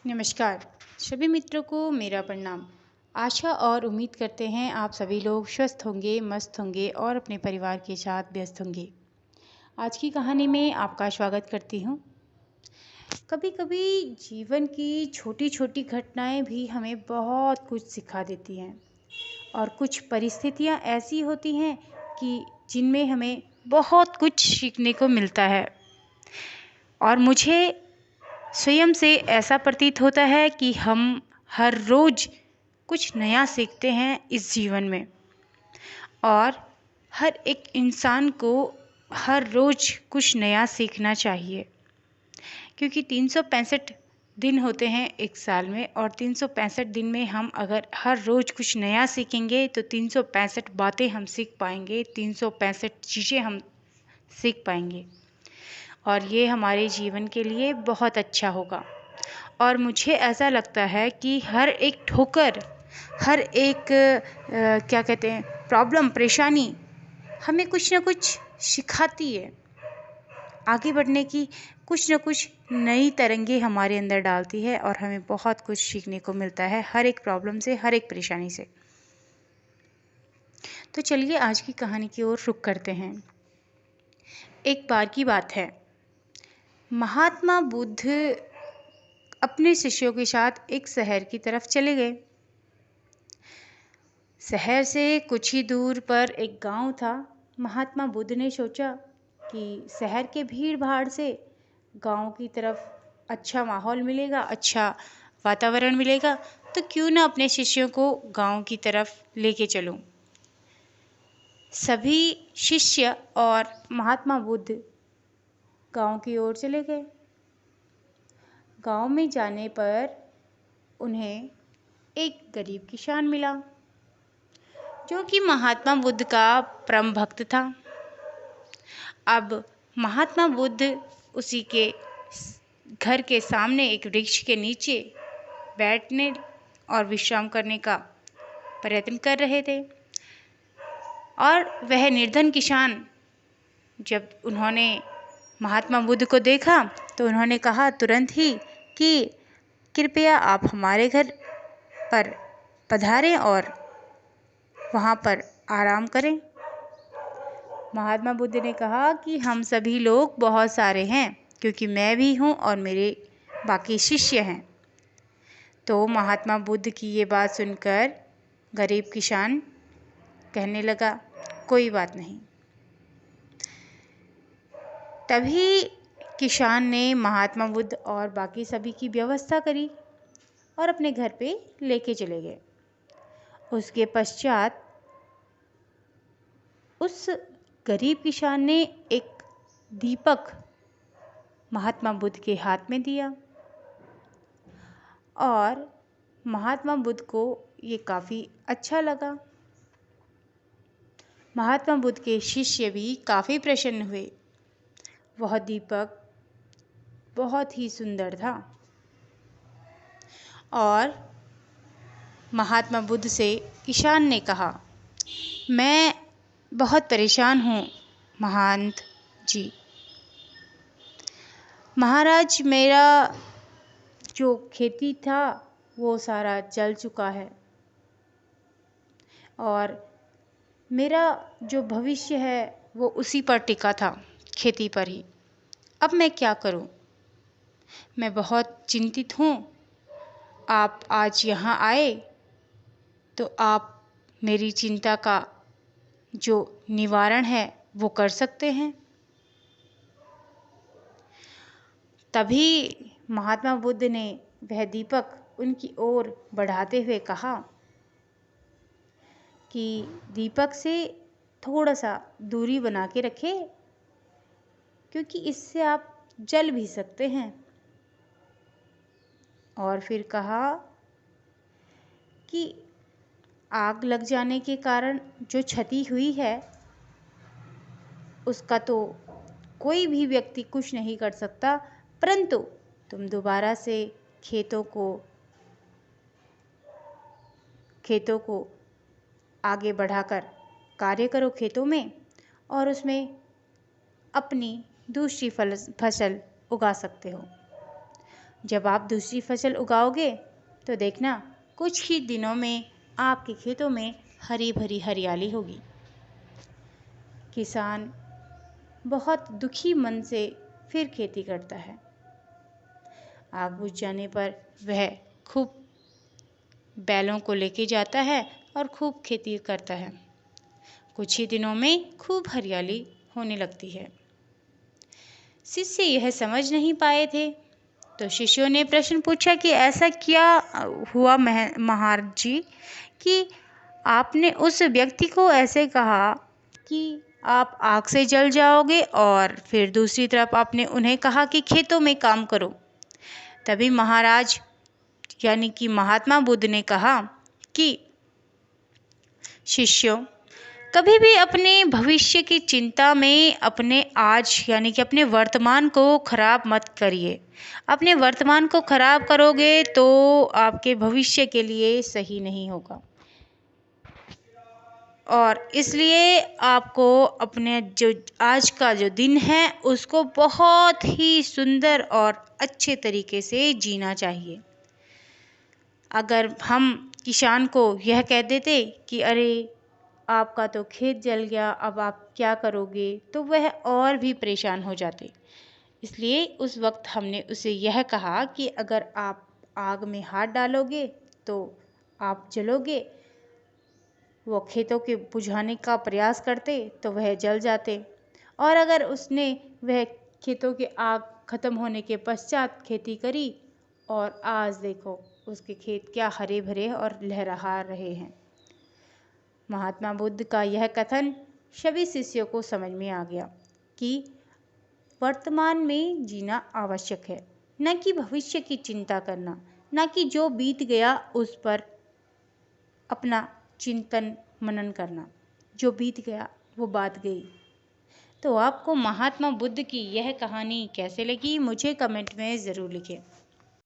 नमस्कार। सभी मित्रों को मेरा प्रणाम। आशा और उम्मीद करते हैं आप सभी लोग स्वस्थ होंगे, मस्त होंगे और अपने परिवार के साथ व्यस्त होंगे। आज की कहानी में आपका स्वागत करती हूँ। कभी-कभी जीवन की छोटी-छोटी घटनाएं भी हमें बहुत कुछ सिखा देती हैं और कुछ परिस्थितियाँ ऐसी होती हैं कि जिनमें हमें बहुत कुछ सीखने को मिलता है। और मुझे स्वयं से ऐसा प्रतीत होता है कि हम हर रोज़ कुछ नया सीखते हैं इस जीवन में। और हर एक इंसान को हर रोज़ कुछ नया सीखना चाहिए, क्योंकि 365 दिन होते हैं एक साल में, और 365 दिन में हम अगर हर रोज़ कुछ नया सीखेंगे तो 365 बातें हम सीख पाएंगे, 365 चीज़ें हम सीख पाएंगे, और ये हमारे जीवन के लिए बहुत अच्छा होगा। और मुझे ऐसा लगता है कि हर एक ठोकर, हर एक क्या कहते हैं, प्रॉब्लम, परेशानी हमें कुछ ना कुछ सिखाती है। आगे बढ़ने की कुछ ना कुछ नई तरंगे हमारे अंदर डालती है और हमें बहुत कुछ सीखने को मिलता है हर एक प्रॉब्लम से, हर एक परेशानी से। तो चलिए आज की कहानी की ओर रुख करते हैं। एक बार की बात है, महात्मा बुद्ध अपने शिष्यों के साथ एक शहर की तरफ चले गए। शहर से कुछ ही दूर पर एक गांव था। महात्मा बुद्ध ने सोचा कि शहर के भीड़ भाड़ से गांव की तरफ अच्छा माहौल मिलेगा, अच्छा वातावरण मिलेगा, तो क्यों ना अपने शिष्यों को गांव की तरफ लेके चलूं। सभी शिष्य और महात्मा बुद्ध गांव की ओर चले गए। गांव में जाने पर उन्हें एक गरीब किसान मिला, जो कि महात्मा बुद्ध का परम भक्त था। अब महात्मा बुद्ध उसी के घर के सामने एक वृक्ष के नीचे बैठने और विश्राम करने का प्रयत्न कर रहे थे। और वह निर्धन किसान, जब उन्होंने महात्मा बुद्ध को देखा तो उन्होंने कहा तुरंत ही कि कृपया आप हमारे घर पर पधारें और वहाँ पर आराम करें। महात्मा बुद्ध ने कहा कि हम सभी लोग बहुत सारे हैं, क्योंकि मैं भी हूँ और मेरे बाकी शिष्य हैं। तो महात्मा बुद्ध की ये बात सुनकर गरीब किसान कहने लगा, कोई बात नहीं। तभी किसान ने महात्मा बुद्ध और बाकी सभी की व्यवस्था करी और अपने घर पे लेके चले गए। उसके पश्चात उस गरीब किसान ने एक दीपक महात्मा बुद्ध के हाथ में दिया और महात्मा बुद्ध को ये काफ़ी अच्छा लगा। महात्मा बुद्ध के शिष्य भी काफ़ी प्रसन्न हुए। वह दीपक बहुत ही सुंदर था और महात्मा बुद्ध से किसान ने कहा, मैं बहुत परेशान हूँ महंत जी। महाराज, मेरा जो खेती था वो सारा जल चुका है और मेरा जो भविष्य है वो उसी पर टिका था, खेती पर ही। अब मैं क्या करूं? मैं बहुत चिंतित हूँ। आप आज यहाँ आए तो आप मेरी चिंता का जो निवारण है वो कर सकते हैं। तभी महात्मा बुद्ध ने वह दीपक उनकी ओर बढ़ाते हुए कहा कि दीपक से थोड़ा सा दूरी बना के रखें, क्योंकि इससे आप जल भी सकते हैं। और फिर कहा कि आग लग जाने के कारण जो क्षति हुई है उसका तो कोई भी व्यक्ति कुछ नहीं कर सकता, परंतु तुम दोबारा से खेतों को आगे बढ़ाकर कार्य करो खेतों में, और उसमें अपनी दूसरी फसल उगा सकते हो। जब आप दूसरी फसल उगाओगे तो देखना कुछ ही दिनों में आपके खेतों में हरी भरी हरियाली होगी। किसान बहुत दुखी मन से फिर खेती करता है। आग बुझ जाने पर वह खूब बैलों को लेके जाता है और खूब खेती करता है। कुछ ही दिनों में खूब हरियाली होने लगती है। शिष्य यह समझ नहीं पाए थे, तो शिष्यों ने प्रश्न पूछा कि ऐसा क्या हुआ महाराज जी कि आपने उस व्यक्ति को ऐसे कहा कि आप आग से जल जाओगे, और फिर दूसरी तरफ आपने उन्हें कहा कि खेतों में काम करो। तभी महाराज यानी कि महात्मा बुद्ध ने कहा कि शिष्यों, कभी भी अपने भविष्य की चिंता में अपने आज यानी कि अपने वर्तमान को खराब मत करिए। अपने वर्तमान को खराब करोगे तो आपके भविष्य के लिए सही नहीं होगा, और इसलिए आपको अपने जो आज का जो दिन है उसको बहुत ही सुंदर और अच्छे तरीके से जीना चाहिए। अगर हम किसान को यह कह देते कि अरे आपका तो खेत जल गया, अब आप क्या करोगे, तो वह और भी परेशान हो जाते। इसलिए उस वक्त हमने उसे यह कहा कि अगर आप आग में हाथ डालोगे तो आप जलोगे। वो खेतों के बुझाने का प्रयास करते तो वह जल जाते, और अगर उसने वह खेतों की आग खत्म होने के पश्चात खेती करी, और आज देखो उसके खेत क्या हरे भरे और लहलहा रहे हैं। महात्मा बुद्ध का यह कथन सभी शिष्यों को समझ में आ गया कि वर्तमान में जीना आवश्यक है, न कि भविष्य की चिंता करना, न कि जो बीत गया उस पर अपना चिंतन मनन करना। जो बीत गया वो बात गई। तो आपको महात्मा बुद्ध की यह कहानी कैसे लगी, मुझे कमेंट में ज़रूर लिखें।